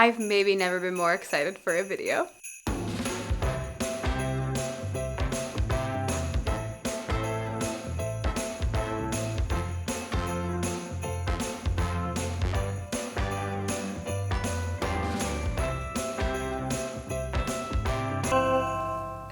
I've maybe never been more excited for a video.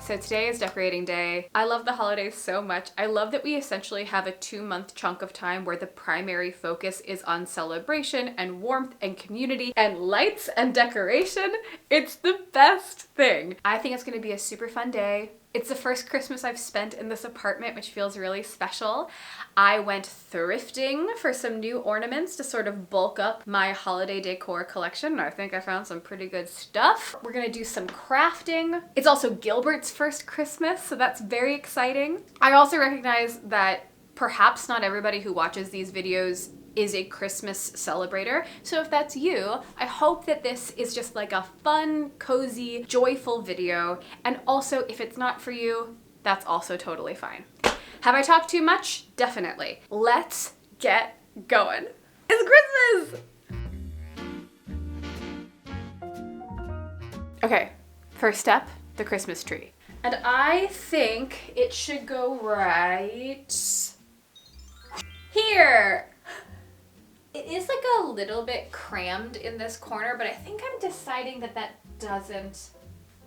So today is decorating day. I love the holidays so much. I love that we essentially have a 2-month chunk of time where the primary focus is on celebration and warmth and community and lights and decoration. It's the best thing. I think it's gonna be a super fun day. It's the first Christmas I've spent in this apartment, which feels really special. I went thrifting for some new ornaments to sort of bulk up my holiday decor collection. I think I found some pretty good stuff. We're gonna do some crafting. It's also Gilbert's first Christmas, so that's very exciting. I also recognize that perhaps not everybody who watches these videos is a Christmas celebrator. So if that's you, I hope that this is just like a fun, cozy, joyful video. And also, if it's not for you, that's also totally fine. Have I talked too much? Definitely. Let's get going. It's Christmas! Okay, first step, the Christmas tree. And I think it should go right here. It is like a little bit crammed in this corner, but I think I'm deciding that that doesn't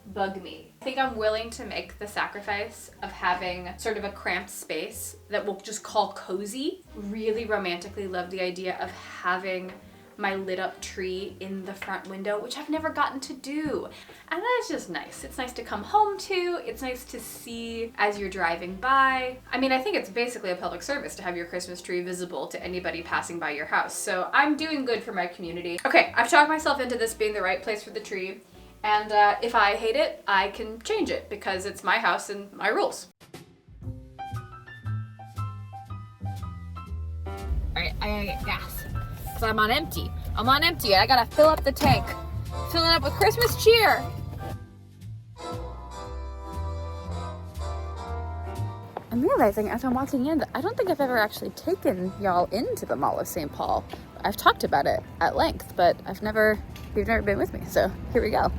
bug me. I think I'm willing to make the sacrifice of having sort of a cramped space that we'll just call cozy. Really romantically love the idea of having my lit up tree in the front window, which I've never gotten to do. And that is just nice. It's nice to come home to. It's nice to see as you're driving by. I mean, I think it's basically a public service to have your Christmas tree visible to anybody passing by your house. So I'm doing good for my community. Okay, I've talked myself into this being the right place for the tree. And if I hate it, I can change it because it's my house and my rules. All right, I gotta get gas. I'm on empty. I'm on empty. I gotta fill up the tank. Fill it up with Christmas cheer. I'm realizing as I'm walking in that I don't think I've ever actually taken y'all into the Mall of St. Paul. I've talked about it at length, but you've never been with me. So here we go.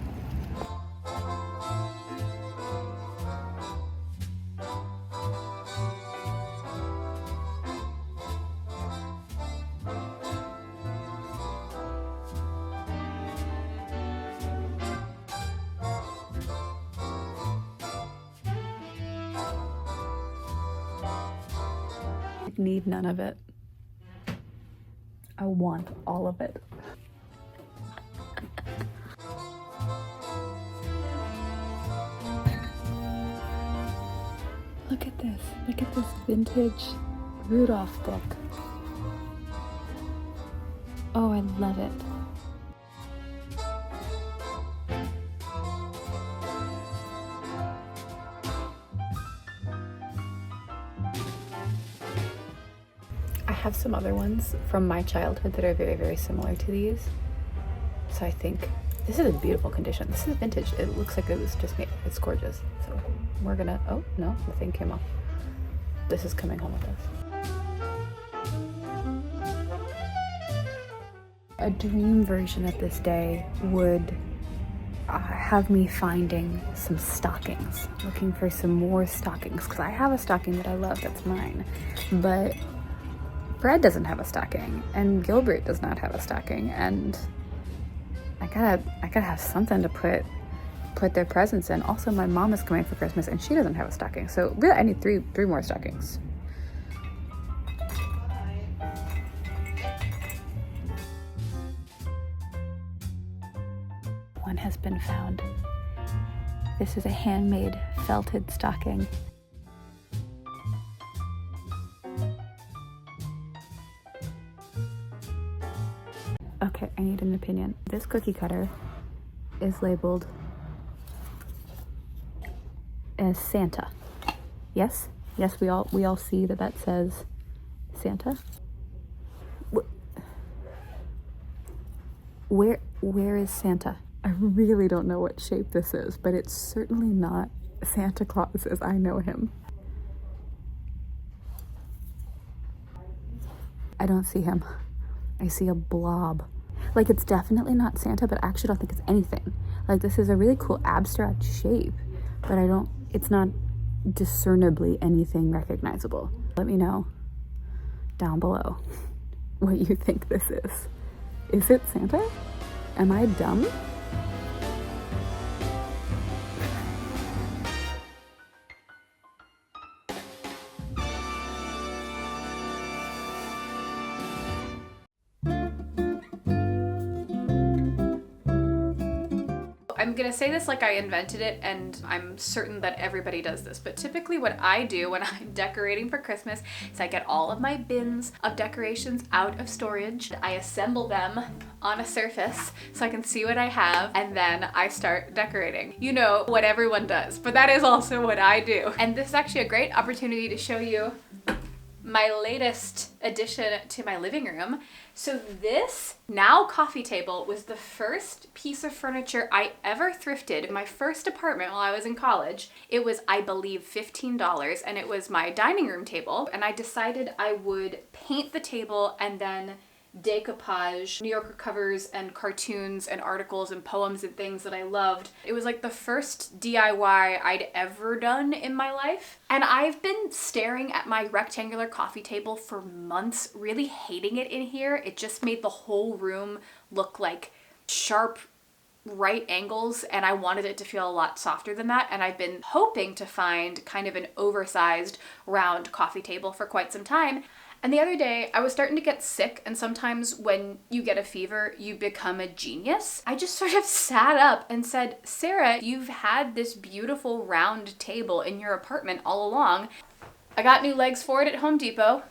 Need none of it. I want all of it. Look at this. Look at this vintage Rudolph book. Oh, I love it. I have some other ones from my childhood that are very, very similar to these. So I think this is a beautiful condition. This is vintage. It looks like it was just made. It's gorgeous. So we're gonna, oh no, the thing came off. This is coming home with us. A dream version of this day would have me finding some stockings, looking for some more stockings, because I have a stocking that I love that's mine, but Fred doesn't have a stocking, and Gilbert does not have a stocking, and I gotta have something to put their presents in. Also, my mom is coming for Christmas, and she doesn't have a stocking, so really I need three more stockings. One has been found. This is a handmade felted stocking. Okay, I need an opinion. This cookie cutter is labeled as Santa. Yes? Yes, we all see that says Santa. Where is Santa? I really don't know what shape this is, but it's certainly not Santa Claus as I know him. I don't see him. I see a blob. Like, it's definitely not Santa, but I actually don't think it's anything. Like, this is a really cool abstract shape, but it's not discernibly anything recognizable. Let me know down below what you think this is. Is it Santa? Am I dumb? I'm gonna say this like I invented it, and I'm certain that everybody does this, but typically what I do when I'm decorating for Christmas is I get all of my bins of decorations out of storage, I assemble them on a surface so I can see what I have, and then I start decorating. You know what everyone does, but that is also what I do. And this is actually a great opportunity to show you my latest addition to my living room. So this now coffee table was the first piece of furniture I ever thrifted in my first apartment while I was in college. It was, I believe, $15, and it was my dining room table. And I decided I would paint the table and then decoupage New Yorker covers and cartoons and articles and poems and things that I loved. It was like the first DIY I'd ever done in my life. And I've been staring at my rectangular coffee table for months, really hating it in here. It just made the whole room look like sharp right angles, and I wanted it to feel a lot softer than that. And I've been hoping to find kind of an oversized round coffee table for quite some time. And the other day, I was starting to get sick, and sometimes when you get a fever, you become a genius. I just sort of sat up and said, Sarah, you've had this beautiful round table in your apartment all along. I got new legs for it at Home Depot.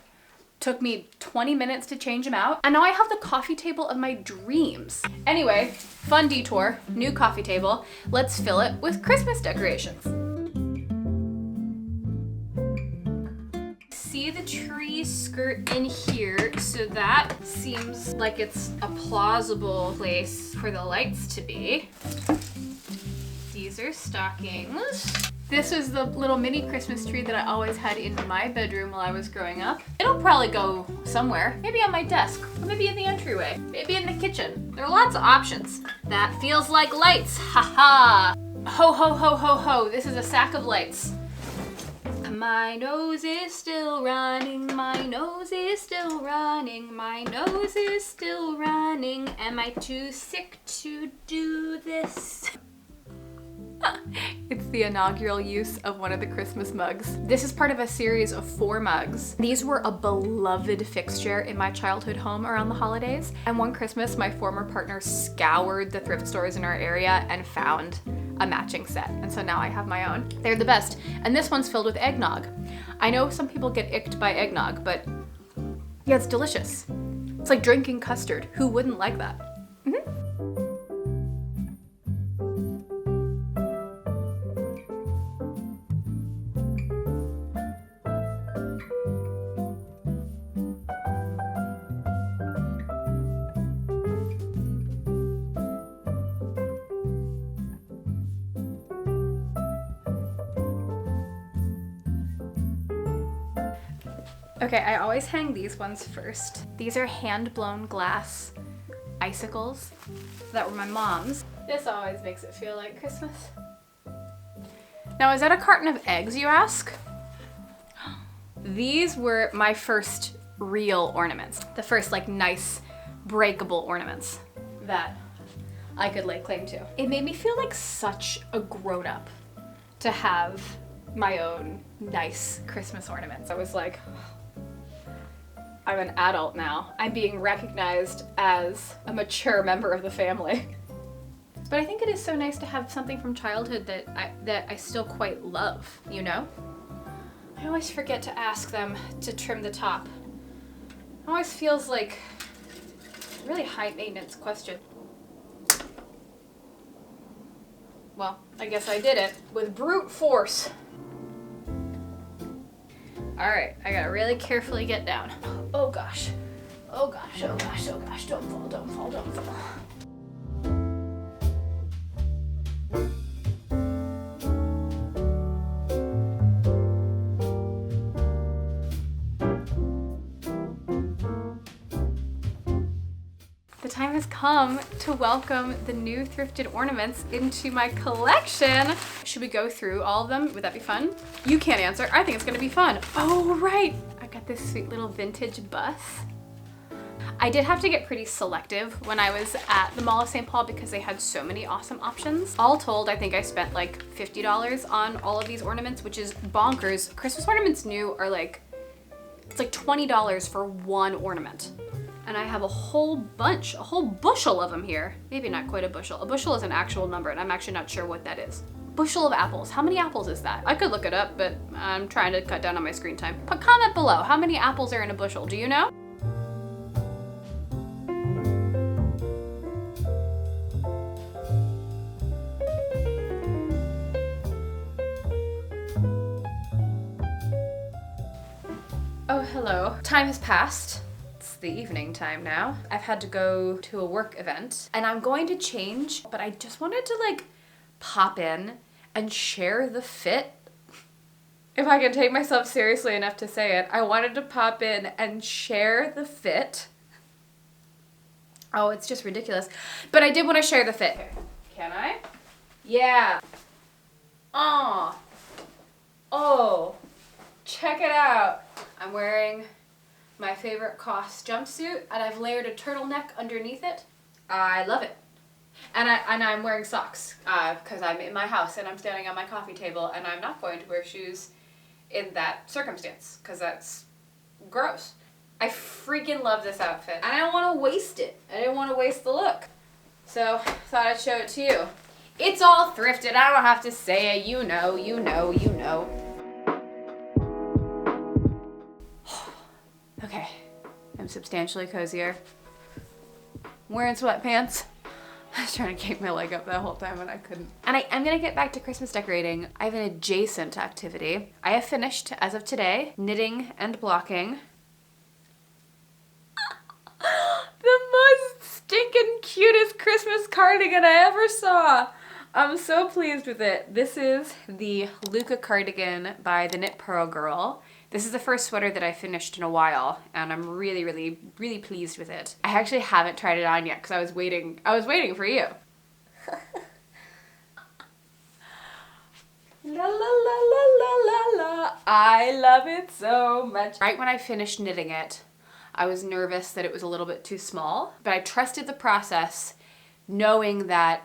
Took me 20 minutes to change them out, and now I have the coffee table of my dreams. Anyway, fun detour, new coffee table. Let's fill it with Christmas decorations. See the tree skirt in here, so that seems like it's a plausible place for the lights to be. These are stockings. This is the little mini Christmas tree that I always had in my bedroom while I was growing up. It'll probably go somewhere, maybe on my desk, or maybe in the entryway, maybe in the kitchen. There are lots of options. That feels like lights, haha. Ho ho ho ho ho, this is a sack of lights. My nose is still running, my nose is still running, my nose is still running. Am I too sick to do this? It's the inaugural use of one of the Christmas mugs. This is part of a series of 4 mugs. These were a beloved fixture in my childhood home around the holidays. And one Christmas, my former partner scoured the thrift stores in our area and found a matching set. And so now I have my own. They're the best. And this one's filled with eggnog. I know some people get icked by eggnog, but yeah, it's delicious. It's like drinking custard. Who wouldn't like that? Okay, I always hang these ones first. These are hand-blown glass icicles that were my mom's. This always makes it feel like Christmas. Now, is that a carton of eggs, you ask? These were my first real ornaments. The first, like, nice, breakable ornaments that I could lay claim to. It made me feel like such a grown-up to have my own nice Christmas ornaments. I was like, I'm an adult now. I'm being recognized as a mature member of the family. But I think it is so nice to have something from childhood that I still quite love, you know? I always forget to ask them to trim the top. It always feels like a really high maintenance question. Well, I guess I did it with brute force. All right, I gotta really carefully get down. Oh gosh, oh gosh, oh gosh, oh gosh, don't fall, don't fall, don't fall. The time has come to welcome the new thrifted ornaments into my collection. Should we go through all of them? Would that be fun? You can't answer. I think it's gonna be fun. Oh, right. I got this sweet little vintage bus. I did have to get pretty selective when I was at the Mall of St. Paul because they had so many awesome options. All told, I think I spent like $50 on all of these ornaments, which is bonkers. Christmas ornaments new are like, it's like $20 for one ornament. And I have a whole bunch, a whole bushel of them here. Maybe not quite a bushel. A bushel is an actual number and I'm actually not sure what that is. Bushel of apples. How many apples is that? I could look it up, but I'm trying to cut down on my screen time. But comment below, how many apples are in a bushel? Do you know? Oh, hello. Time has passed. It's the evening time now. I've had to go to a work event and I'm going to change, but I just wanted to like pop in and share the fit. If I can take myself seriously enough to say it, I wanted to pop in and share the fit. Oh, it's just ridiculous. But I did want to share the fit. Can I? Yeah. Oh. Oh. Check it out. I'm wearing my favorite COS jumpsuit and I've layered a turtleneck underneath it. I love it. And I'm wearing socks because I'm in my house and I'm standing on my coffee table and I'm not going to wear shoes in that circumstance because that's gross. I freaking love this outfit and I don't want to waste it. I didn't want to waste the look. So thought I'd show it to you. It's all thrifted. I don't have to say it. You know, you know, you know. Okay, I'm substantially cozier. I'm wearing sweatpants. I was trying to keep my leg up that whole time and I couldn't. And I'm gonna get back to Christmas decorating. I have an adjacent activity. I have finished, as of today, knitting and blocking. The most stinking cutest Christmas cardigan I ever saw. I'm so pleased with it. This is the LUCCA cardigan by the Knit Pearl Girl. This is the first sweater that I finished in a while, and I'm really, really, really pleased with it. I actually haven't tried it on yet because I was waiting for you. La la la la la la la. I love it so much. Right when I finished knitting it, I was nervous that it was a little bit too small, but I trusted the process knowing that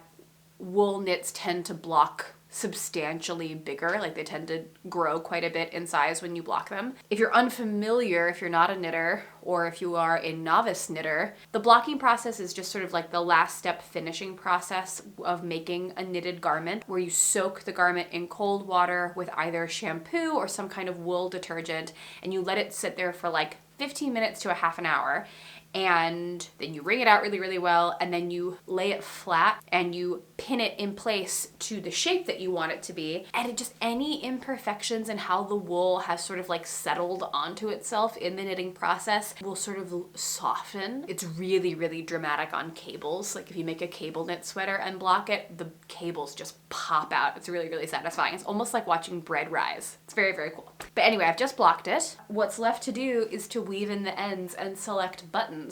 wool knits tend to block substantially bigger, like they tend to grow quite a bit in size when you block them. If you're unfamiliar, if you're not a knitter, or if you are a novice knitter, the blocking process is just sort of like the last step finishing process of making a knitted garment, where you soak the garment in cold water with either shampoo or some kind of wool detergent, and you let it sit there for like 15 minutes to a half an hour. And then you wring it out really, really well, and then you lay it flat and you pin it in place to the shape that you want it to be. And it just, any imperfections in how the wool has sort of like settled onto itself in the knitting process will sort of soften. It's really, really dramatic on cables. Like if you make a cable knit sweater and block it, the cables just pop out. It's really, really satisfying. It's almost like watching bread rise. It's very, very cool. But anyway, I've just blocked it. What's left to do is to weave in the ends and select buttons.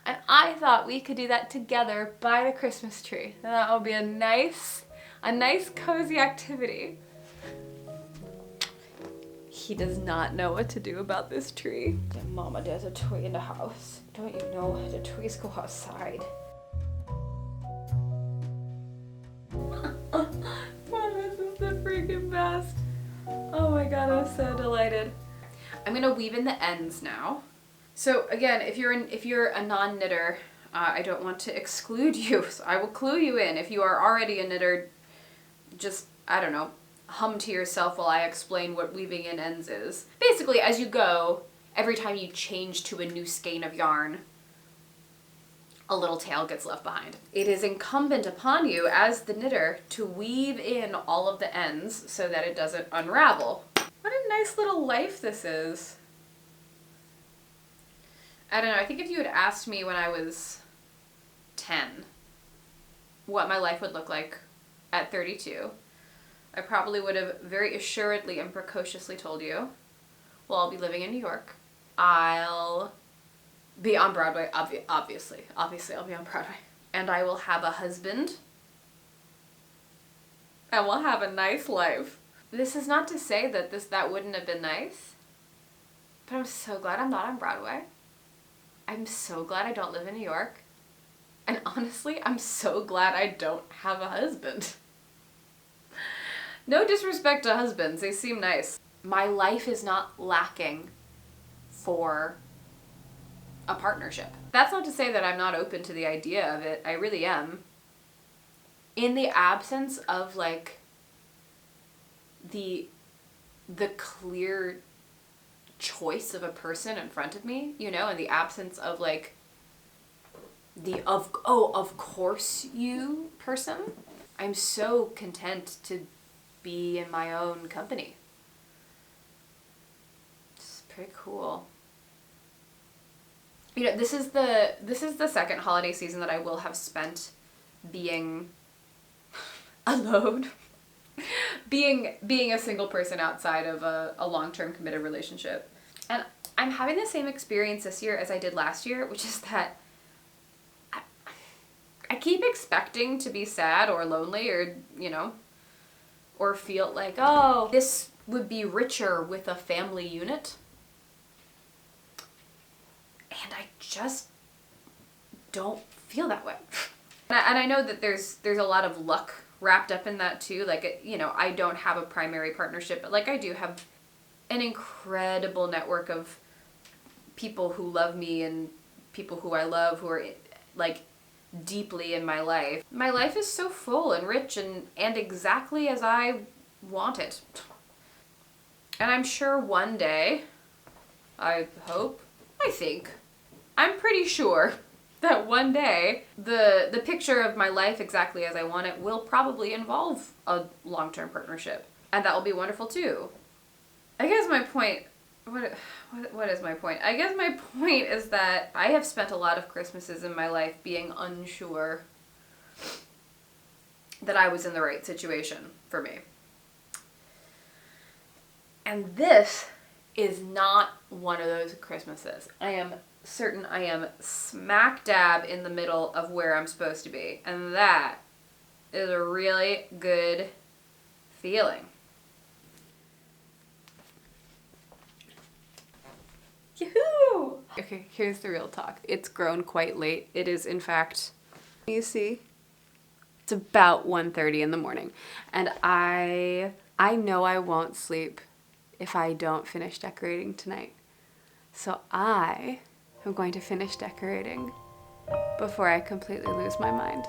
And I thought we could do that together by the Christmas tree. And that would be a nice cozy activity. He does not know what to do about this tree. Mama, there's a tree in the house. Don't you know the trees go outside? Oh, this is the freaking best. Oh my god, I'm so delighted. I'm gonna weave in the ends now. So again, if you're a non-knitter, I don't want to exclude you, so I will clue you in. If you are already a knitter, just, I don't know, hum to yourself while I explain what weaving in ends is. Basically, as you go, every time you change to a new skein of yarn, a little tail gets left behind. It is incumbent upon you as the knitter to weave in all of the ends so that it doesn't unravel. What a nice little life this is. I don't know, I think if you had asked me when I was 10 what my life would look like at 32, I probably would have very assuredly and precociously told you, well, I'll be living in New York. I'll be on Broadway, obviously I'll be on Broadway. And I will have a husband. And we'll have a nice life. This is not to say that that wouldn't have been nice, but I'm so glad I'm not on Broadway. I'm so glad I don't live in New York. And honestly, I'm so glad I don't have a husband. No disrespect to husbands, they seem nice. My life is not lacking for a partnership. That's not to say that I'm not open to the idea of it. I really am. In the absence of like the clear choice of a person in front of me, you know, in the absence of like the of course you person, I'm so content to be in my own company. It's pretty cool. You know, this is the second holiday season that I will have spent being alone. being a single person outside of a long-term committed relationship. And I'm having the same experience this year as I did last year, which is that I keep expecting to be sad or lonely or, you know, or feel like, oh, this would be richer with a family unit. And I just don't feel that way. And I know that there's a lot of luck wrapped up in that too. Like, you know, I don't have a primary partnership, but like I do have an incredible network of people who love me and people who I love who are like deeply in my life. My life is so full and rich and exactly as I want it. And I'm sure one day, I hope, I think, I'm pretty sure that one day the picture of my life exactly as I want it will probably involve a long-term partnership. And that will be wonderful too. I guess my point, what is my point? I guess my point is that I have spent a lot of Christmases in my life being unsure that I was in the right situation for me. And this is not one of those Christmases. I am certain I am smack dab in the middle of where I'm supposed to be. And that is a really good feeling. Yahoo! Okay, here's the real talk. It's grown quite late. It is, in fact, you see, it's about 1:30 in the morning. And I know I won't sleep if I don't finish decorating tonight. So I am going to finish decorating before I completely lose my mind.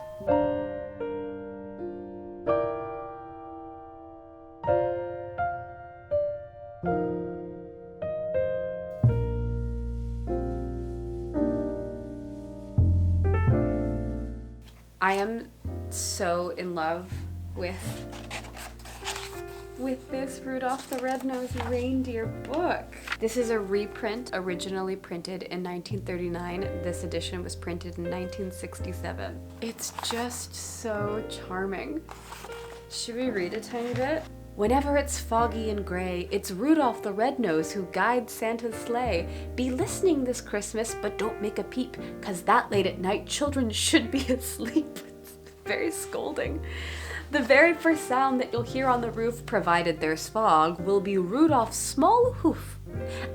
I am so in love with this Rudolph the Red-Nosed Reindeer book. This is a reprint, originally printed in 1939. This edition was printed in 1967. It's just so charming. Should we read a tiny bit? Whenever it's foggy and gray, it's Rudolph the Red-Nosed who guides Santa's sleigh. Be listening this Christmas, but don't make a peep, 'cause that late at night children should be asleep. It's very scolding. The very first sound that you'll hear on the roof, provided there's fog, will be Rudolph's small hoof.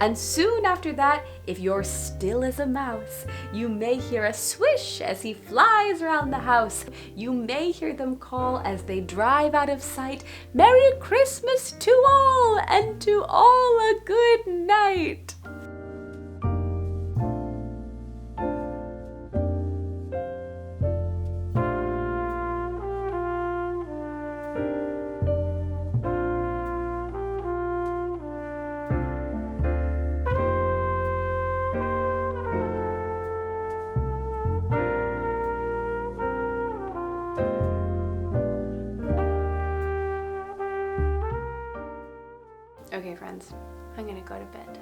And soon after that, if you're still as a mouse, you may hear a swish as he flies around the house. You may hear them call as they drive out of sight, Merry Christmas to all, and to all a good night. Okay, friends, I'm gonna go to bed.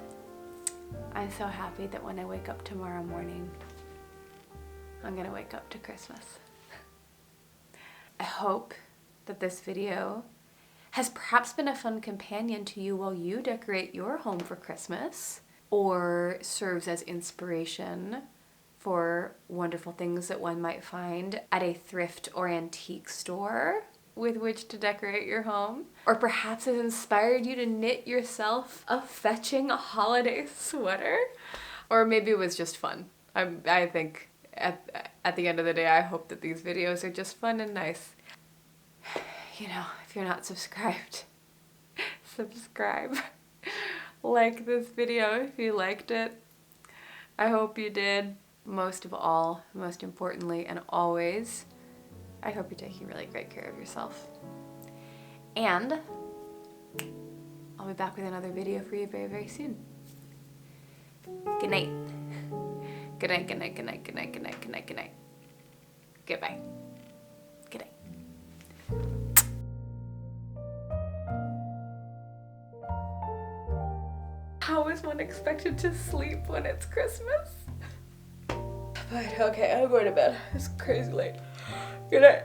I'm so happy that when I wake up tomorrow morning, I'm gonna wake up to Christmas. I hope that this video has perhaps been a fun companion to you while you decorate your home for Christmas. or serves as inspiration for wonderful things that one might find at a thrift or antique store with which to decorate your home. Or perhaps has inspired you to knit yourself a fetching holiday sweater. Or maybe it was just fun. I think at the end of the day, I hope that these videos are just fun and nice. You know, if you're not subscribed, subscribe. Like this video if you liked it. I hope you did. Most of all, most importantly, and always, I hope you're taking really great care of yourself. And I'll be back with another video for you very, very soon. Good night. Good night, good night, good night, good night, good night, good night, good night. Goodbye. Good night. How is one expected to sleep when it's Christmas? But okay, I'm going to bed. It's crazy late. Good night.